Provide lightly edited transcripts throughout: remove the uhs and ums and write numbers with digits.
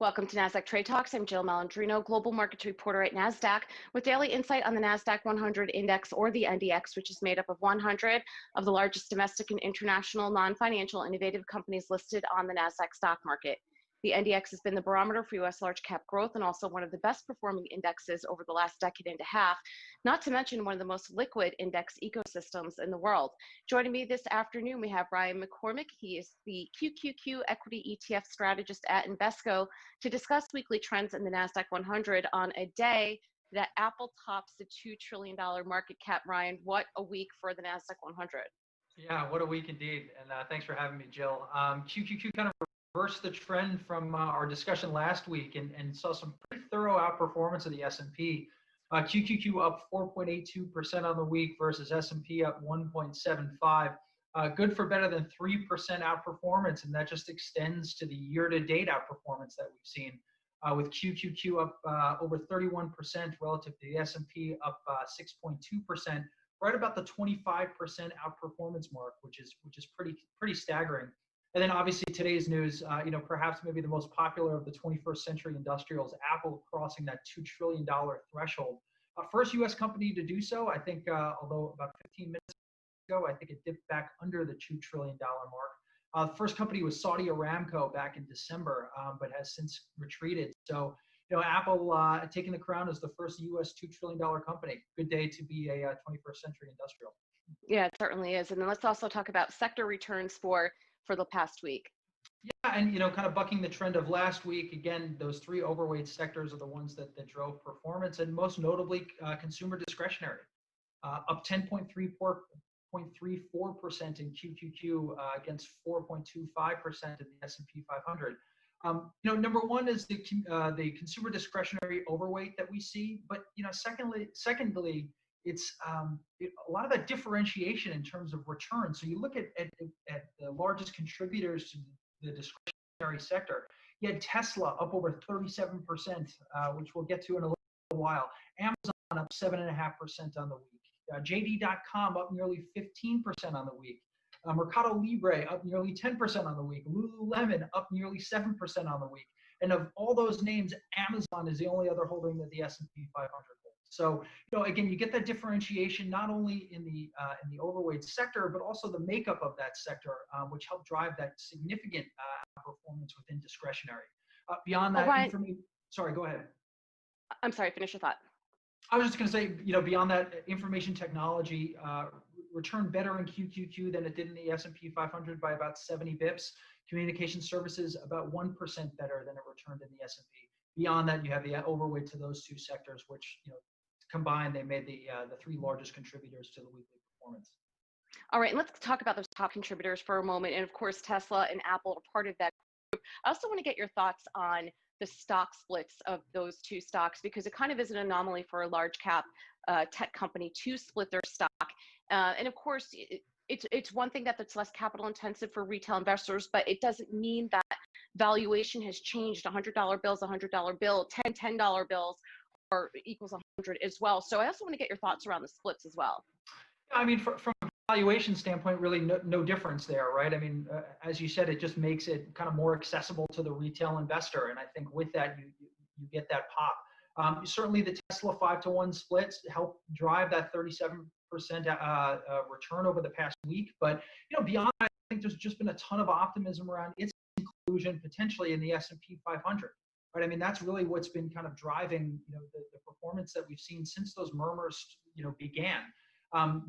Welcome to Nasdaq Trade Talks. I'm Jill Malandrino, Global Markets Reporter at Nasdaq, with daily insight on the Nasdaq-100 index, or the NDX, which is made up of 100 of the largest domestic and international non-financial innovative companies listed on the Nasdaq stock market. The NDX has been the barometer for U.S. large cap growth and also one of the best performing indexes over the last decade and a half, not to mention one of the most liquid index ecosystems in the world. Joining me this afternoon, we have Ryan McCormack. He is the QQQ equity ETF strategist at Invesco to discuss weekly trends in the Nasdaq-100 on a day that Apple tops the $2 trillion market cap. Ryan, what a week for the Nasdaq-100. Yeah, what a week indeed. And thanks for having me, Jill. QQQ kind of reversed the trend from our discussion last week and saw some pretty thorough outperformance of the S&P. QQQ up 4.82% on the week versus S&P up 1.75%. Good for better than 3% outperformance, and that just extends to the year-to-date outperformance that we've seen, with QQQ up over 31% relative to the S&P up 6.2%, right about the 25% outperformance mark, which is pretty staggering. And then obviously today's news, perhaps maybe the most popular of the 21st century industrials, Apple crossing that $2 trillion threshold. First U.S. company to do so. I think, although about 15 minutes ago, I think it dipped back under the $2 trillion mark. First company was Saudi Aramco back in December, but has since retreated. So, Apple taking the crown as the first U.S. $2 trillion company. Good day to be a 21st century industrial. Yeah, it certainly is. And then let's also talk about sector returns for the past week. Yeah, and kind of bucking the trend of last week, again, those three overweight sectors are the ones that drove performance, and most notably consumer discretionary, up 10.34% in QQQ against 4.25% in the S&P 500. Number one is the consumer discretionary overweight that we see, but secondly, it's a lot of that differentiation in terms of return. So you look at the largest contributors to the discretionary sector. You had Tesla up over 37%, which we'll get to in a little while. Amazon up 7.5% on the week. JD.com up nearly 15% on the week. Mercado Libre up nearly 10% on the week. Lululemon up nearly 7% on the week. And of all those names, Amazon is the only other holding that the S&P 500 holds. So, again, you get that differentiation not only in the overweight sector, but also the makeup of that sector, which helped drive that significant performance within discretionary. Beyond that, sorry, go ahead. I'm sorry, finish your thought. I was just going to say, beyond that, information technology returned better in QQQ than it did in the S&P 500 by about 70 bips. Communication services about 1% better than it returned in the S&P. Beyond that, you have the overweight to those two sectors, which combined they made the three largest contributors to the weekly performance. All right, let's talk about those top contributors for a moment. And of course, Tesla and Apple are part of that group. I also want to get your thoughts on the stock splits of those two stocks, because it kind of is an anomaly for a large cap tech company to split their stock. And of course, it's one thing that's less capital intensive for retail investors, but it doesn't mean that valuation has changed. $100 bills, $100 bill, $10 bills are equals 100 as well. So I also want to get your thoughts around the splits as well. I mean, from a valuation standpoint, really no difference there, right? I mean, as you said, it just makes it kind of more accessible to the retail investor. And I think with that, you get that pop. Certainly the Tesla 5-to-1 splits help drive that 37% return over the past week. But, beyond that, I think there's just been a ton of optimism around its inclusion potentially in the S&P 500. Right. I mean, that's really what's been kind of driving, the performance that we've seen since those murmurs, began.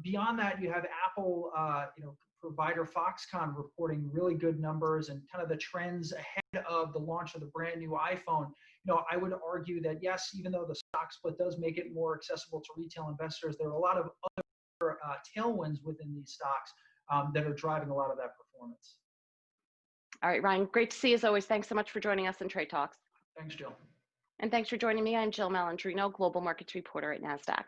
Beyond that, you have Apple, provider Foxconn reporting really good numbers and kind of the trends ahead of the launch of the brand new iPhone. I would argue that yes, even though the stock split does make it more accessible to retail investors, there are a lot of other tailwinds within these stocks that are driving a lot of that performance. All right, Ryan, great to see you as always. Thanks so much for joining us in Trade Talks. Thanks, Jill. And thanks for joining me. I'm Jill Malandrino, Global Markets Reporter at Nasdaq.